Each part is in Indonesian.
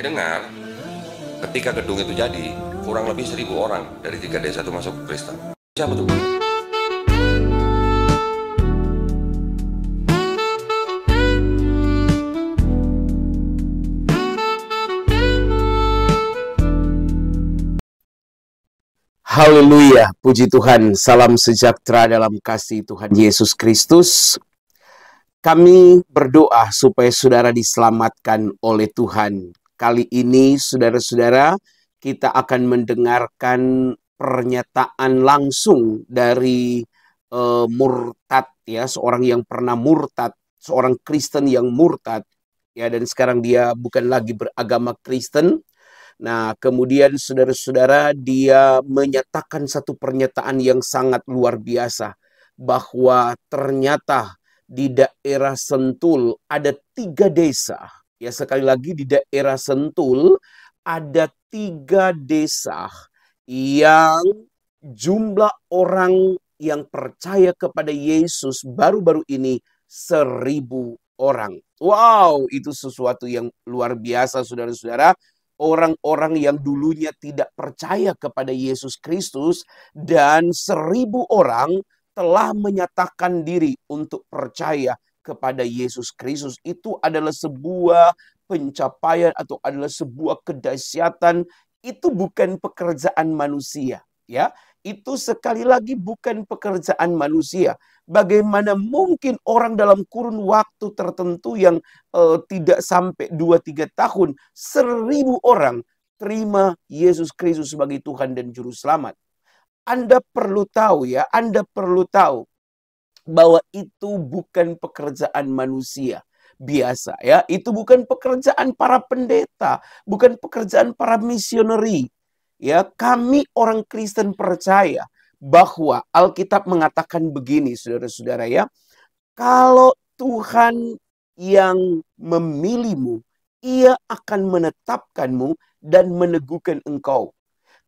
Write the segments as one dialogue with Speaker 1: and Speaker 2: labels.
Speaker 1: Saya dengar ketika gedung itu jadi, kurang lebih 1.000 orang dari 3 desa itu masuk Kristen. Siapa tuh?
Speaker 2: Haleluya, puji Tuhan, salam sejahtera dalam kasih Tuhan Yesus Kristus. Kami berdoa supaya saudara diselamatkan oleh Tuhan. Kali ini saudara-saudara, kita akan mendengarkan pernyataan langsung dari murtad, ya, seorang yang pernah murtad, seorang Kristen yang murtad, ya, dan sekarang dia bukan lagi beragama Kristen. Nah, kemudian saudara-saudara, dia menyatakan satu pernyataan yang sangat luar biasa, bahwa ternyata di daerah Sentul ada 3 desa. Ya, sekali lagi di daerah Sentul ada 3 desa yang jumlah orang yang percaya kepada Yesus baru-baru ini 1.000 orang. Wow, itu sesuatu yang luar biasa, saudara-saudara. Orang-orang yang dulunya tidak percaya kepada Yesus Kristus dan 1.000 orang telah menyatakan diri untuk percaya kepada Yesus Kristus. Itu adalah sebuah pencapaian atau adalah sebuah kedahsyatan. Itu bukan pekerjaan manusia, ya. Itu sekali lagi bukan pekerjaan manusia. Bagaimana mungkin orang dalam kurun waktu tertentu yang tidak sampai 2-3 tahun, 1.000 orang terima Yesus Kristus sebagai Tuhan dan Juru Selamat. Anda perlu tahu, ya, Anda perlu tahu bahwa itu bukan pekerjaan manusia biasa, ya. Itu bukan pekerjaan para pendeta, bukan pekerjaan para misioneri. Ya, kami orang Kristen percaya bahwa Alkitab mengatakan begini, saudara-saudara, ya. Kalau Tuhan yang memilihmu, Ia akan menetapkanmu dan meneguhkan engkau.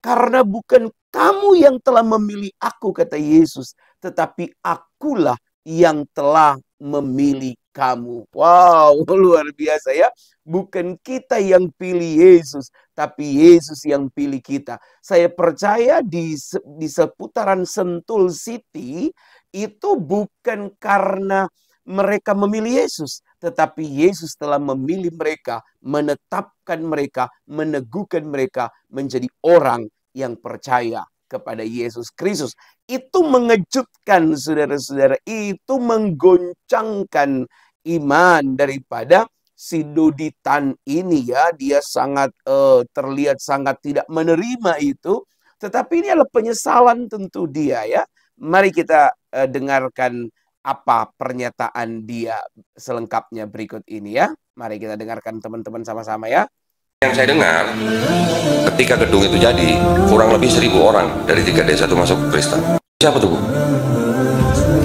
Speaker 2: Karena bukan kamu yang telah memilih aku, kata Yesus, tetapi akulah yang telah memilih kamu. Wow, luar biasa, ya. Bukan kita yang pilih Yesus, tapi Yesus yang pilih kita. Saya percaya di seputaran Sentul City itu bukan karena mereka memilih Yesus, tetapi Yesus telah memilih mereka, menetapkan mereka, meneguhkan mereka menjadi orang yang percaya kepada Yesus Kristus. Itu mengejutkan, saudara-saudara. Itu menggoncangkan iman daripada si Doditan ini, ya. Dia sangat terlihat sangat tidak menerima itu. Tetapi ini adalah penyesalan tentu dia, ya. Mari kita dengarkan apa pernyataan dia selengkapnya berikut ini, ya. Mari kita dengarkan teman-teman sama-sama, ya.
Speaker 1: Yang saya dengar, ketika gedung itu jadi, kurang lebih 1.000 orang dari 3 desa itu masuk Kristen. Siapa tuh, Bu?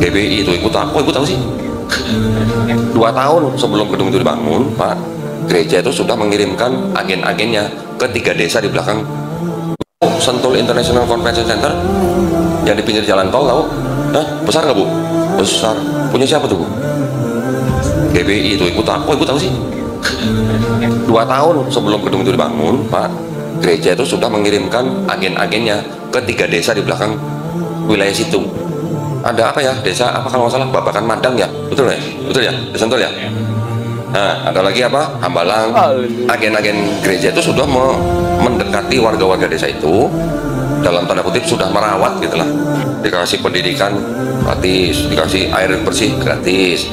Speaker 1: GBI itu ikut apa? Ikut tahu sih? 2 tahun sebelum gedung itu dibangun, Pak, gereja itu sudah mengirimkan agen-agennya ke 3 desa di belakang. Sentul International Convention Center yang di pinggir jalan tol, tahu? Nah, besar nggak, Bu? Besar. Punya siapa tuh, Bu? GBI itu ikut apa? Ikut tahu sih? 2 tahun sebelum gedung itu dibangun, Pak, gereja itu sudah mengirimkan agen-agennya ke 3 desa di belakang wilayah situ. Ada apa ya? Desa apa kalau nggak salah? Babakan Madang, ya? Betul ya? Betul ya? Di Sentul, ya? Nah, ada lagi apa? Hambalang. Agen-agen gereja itu sudah mendekati warga-warga desa itu, dalam tanda kutip sudah merawat gitulah. Dikasih pendidikan gratis, dikasih air bersih gratis,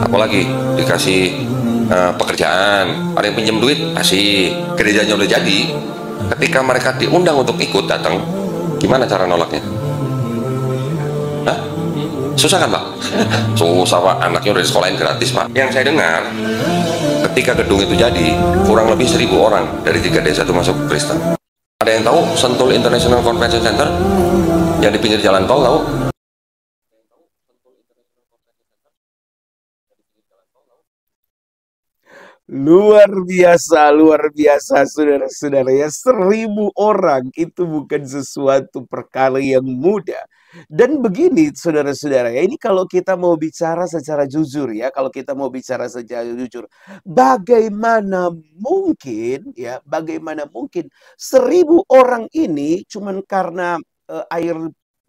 Speaker 1: apalagi dikasih pekerjaan, ada yang pinjam duit, kasih. Gerejanya udah jadi. Ketika mereka diundang untuk ikut datang, gimana cara nolaknya? Hah? Susah kan, Pak? Susah, Pak. Anaknya udah disekolahin gratis, Pak. Yang saya dengar, ketika gedung itu jadi, kurang lebih 1.000 orang dari 3 desa itu masuk Kristen. Ada yang tahu Sentul International Convention Center yang di pinggir jalan tol, tahu?
Speaker 2: Luar biasa, saudara-saudara, ya. 1.000 orang itu bukan sesuatu perkara yang mudah. Dan begini saudara-saudara ya, ini kalau kita mau bicara secara jujur ya, kalau kita mau bicara secara jujur, bagaimana mungkin ya, bagaimana mungkin 1.000 orang ini cuman karena air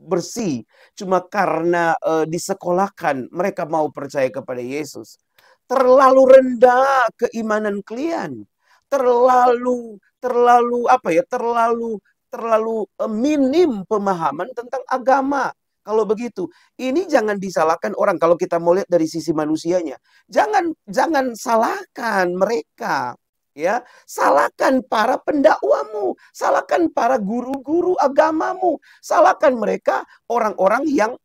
Speaker 2: bersih, cuma karena disekolahkan mereka mau percaya kepada Yesus. Terlalu rendah keimanan kalian. Terlalu apa ya? Terlalu minim pemahaman tentang agama. Kalau begitu, ini jangan disalahkan orang kalau kita mau lihat dari sisi manusianya. Jangan salahkan mereka, ya. Salahkan para pendakwamu, salahkan para guru-guru agamamu, salahkan mereka orang-orang yang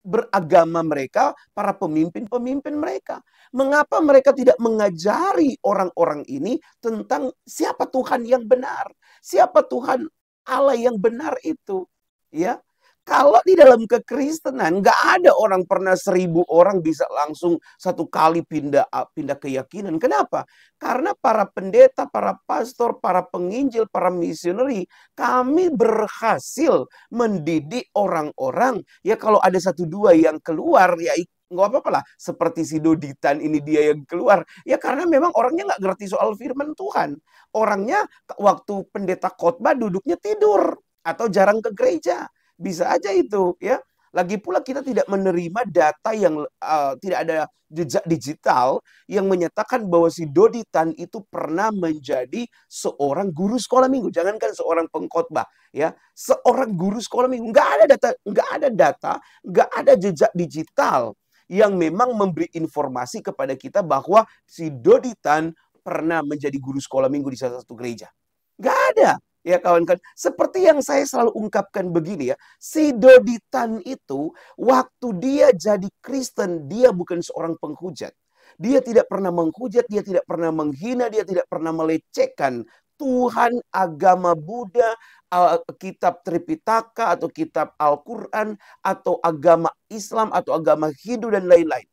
Speaker 2: beragama mereka, para pemimpin-pemimpin mereka. Mengapa mereka tidak mengajari orang-orang ini tentang siapa Tuhan yang benar? Siapa Tuhan Allah yang benar itu? Ya, kalau di dalam kekristenan nggak ada orang pernah 1.000 orang bisa langsung satu kali pindah keyakinan. Kenapa? Karena para pendeta, para pastor, para penginjil, para misioneri, kami berhasil mendidik orang-orang. Ya kalau ada 1-2 yang keluar, ya nggak apa-apa lah. Seperti si Doditan ini dia yang keluar. Ya karena memang orangnya nggak ngerti soal firman Tuhan. Orangnya waktu pendeta khotbah duduknya tidur. Atau jarang ke gereja. Bisa aja itu ya. Lagi pula kita tidak menerima data yang tidak ada jejak digital yang menyatakan bahwa si Doditan itu pernah menjadi seorang guru sekolah minggu. Jangankan seorang pengkhotbah ya, seorang guru sekolah minggu. Nggak ada data, nggak ada jejak digital yang memang memberi informasi kepada kita bahwa si Doditan pernah menjadi guru sekolah minggu di salah satu gereja. Nggak ada. Ya kawan-kawan, seperti yang saya selalu ungkapkan begini ya, si Doditan itu waktu dia jadi Kristen, dia bukan seorang penghujat. Dia tidak pernah menghujat, dia tidak pernah menghina, dia tidak pernah melecehkan Tuhan, agama Buddha, kitab Tripitaka atau kitab Al-Quran atau agama Islam atau agama Hindu dan lain-lain.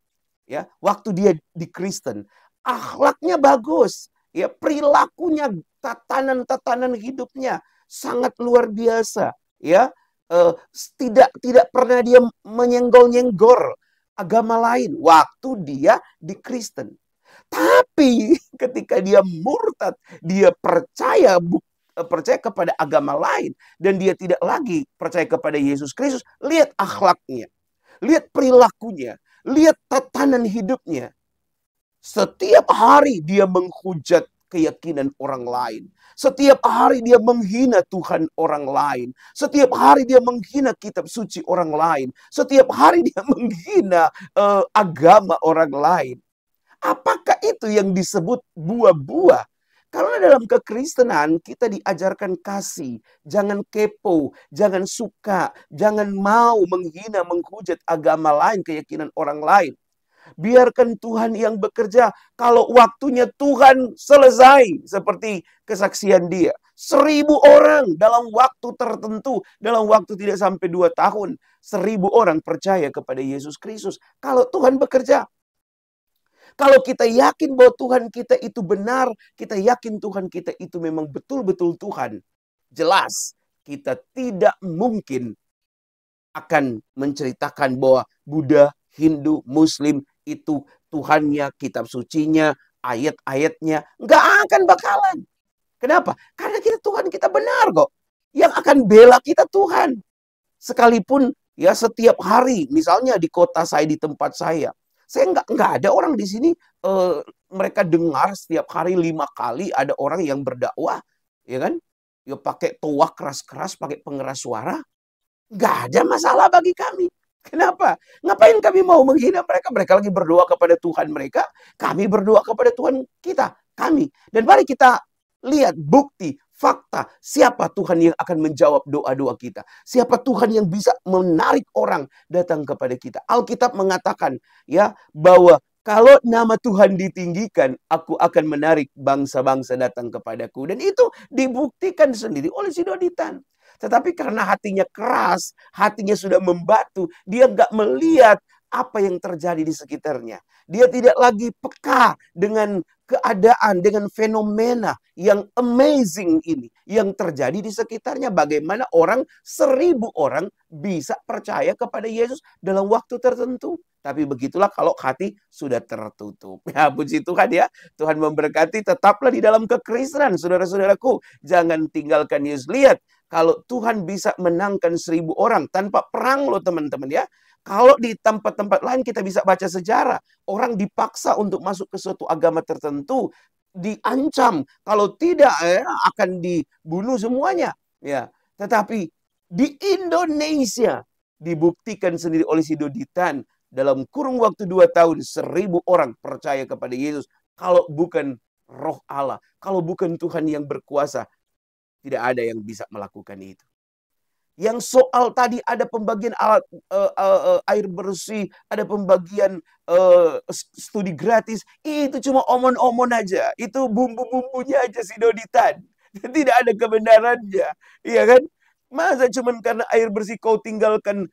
Speaker 2: Ya, waktu dia di Kristen, akhlaknya bagus. Ya, perilakunya, tatanan hidupnya sangat luar biasa. Ya, tidak pernah dia menyenggol-nyenggor agama lain waktu dia di Kristen. Tapi ketika dia murtad, dia percaya kepada agama lain dan dia tidak lagi percaya kepada Yesus Kristus. Lihat akhlaknya, lihat perilakunya, lihat tatanan hidupnya. Setiap hari dia menghujat keyakinan orang lain. Setiap hari dia menghina Tuhan orang lain. Setiap hari dia menghina kitab suci orang lain. Setiap hari dia menghina agama orang lain. Apakah itu yang disebut buah-buah? Karena dalam kekristenan kita diajarkan kasih, jangan kepo, jangan suka, jangan mau menghina, menghujat agama lain, keyakinan orang lain. Biarkan Tuhan yang bekerja. Kalau waktunya Tuhan selesai. Seperti kesaksian dia. 1.000 orang dalam waktu tertentu. Dalam waktu tidak sampai 2 tahun. 1.000 orang percaya kepada Yesus Kristus. Kalau Tuhan bekerja. Kalau kita yakin bahwa Tuhan kita itu benar. Kita yakin Tuhan kita itu memang betul-betul Tuhan. Jelas. Kita tidak mungkin akan menceritakan bahwa Buddha, Hindu, Muslim itu Tuhannya, kitab sucinya, ayat-ayatnya. Nggak akan bakalan. Kenapa? Karena Tuhan kita benar kok. Yang akan bela kita Tuhan. Sekalipun ya setiap hari, misalnya di kota saya, di tempat saya nggak ada orang di sini, mereka dengar setiap hari 5 kali ada orang yang berdakwah. Ya kan? Ya pakai toa keras-keras, pakai pengeras suara. Nggak ada masalah bagi kami. Kenapa? Ngapain kami mau menghina mereka? Mereka lagi berdoa kepada Tuhan mereka. Kami berdoa kepada Tuhan kita. Kami. Dan mari kita lihat bukti, fakta. Siapa Tuhan yang akan menjawab doa-doa kita? Siapa Tuhan yang bisa menarik orang datang kepada kita? Alkitab mengatakan ya bahwa kalau nama Tuhan ditinggikan, aku akan menarik bangsa-bangsa datang kepadaku. Dan itu dibuktikan sendiri oleh si Doditan. Tetapi karena hatinya keras, hatinya sudah membatu, dia nggak melihat apa yang terjadi di sekitarnya. Dia tidak lagi peka dengan keadaan, dengan fenomena yang amazing ini yang terjadi di sekitarnya. Bagaimana 1.000 orang bisa percaya kepada Yesus dalam waktu tertentu. Tapi begitulah kalau hati sudah tertutup. Ya, puji Tuhan ya. Tuhan memberkati, tetaplah di dalam kekristenan, saudara-saudaraku. Jangan tinggalkan Yesus. Lihat, kalau Tuhan bisa menangkan 1.000 orang tanpa perang loh teman-teman ya. Kalau di tempat-tempat lain kita bisa baca sejarah. Orang dipaksa untuk masuk ke suatu agama tertentu. Diancam. Kalau tidak akan dibunuh semuanya. Ya. Tetapi di Indonesia dibuktikan sendiri oleh si Doditan. Dalam kurun waktu 2 tahun 1.000 orang percaya kepada Yesus. Kalau bukan roh Allah. Kalau bukan Tuhan yang berkuasa. Tidak ada yang bisa melakukan itu. Yang soal tadi ada pembagian alat air bersih, ada pembagian studi gratis, itu cuma omon-omon aja. Itu bumbu-bumbunya aja si Doditan. Tidak ada kebenarannya. Iya kan? Masa cuma karena air bersih kau tinggalkan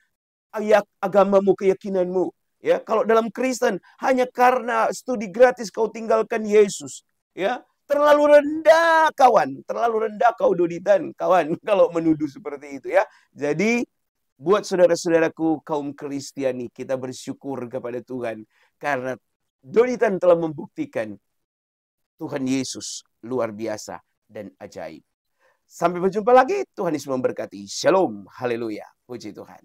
Speaker 2: agamamu, keyakinanmu. Ya, kalau dalam Kristen hanya karena studi gratis kau tinggalkan Yesus. Ya, terlalu rendah kawan, terlalu rendah kau Doditan kawan kalau menuduh seperti itu ya. Jadi buat saudara-saudaraku kaum Kristiani, kita bersyukur kepada Tuhan karena Doditan telah membuktikan Tuhan Yesus luar biasa dan ajaib. Sampai berjumpa lagi, Tuhan Yesus memberkati. Shalom, haleluya, puji Tuhan.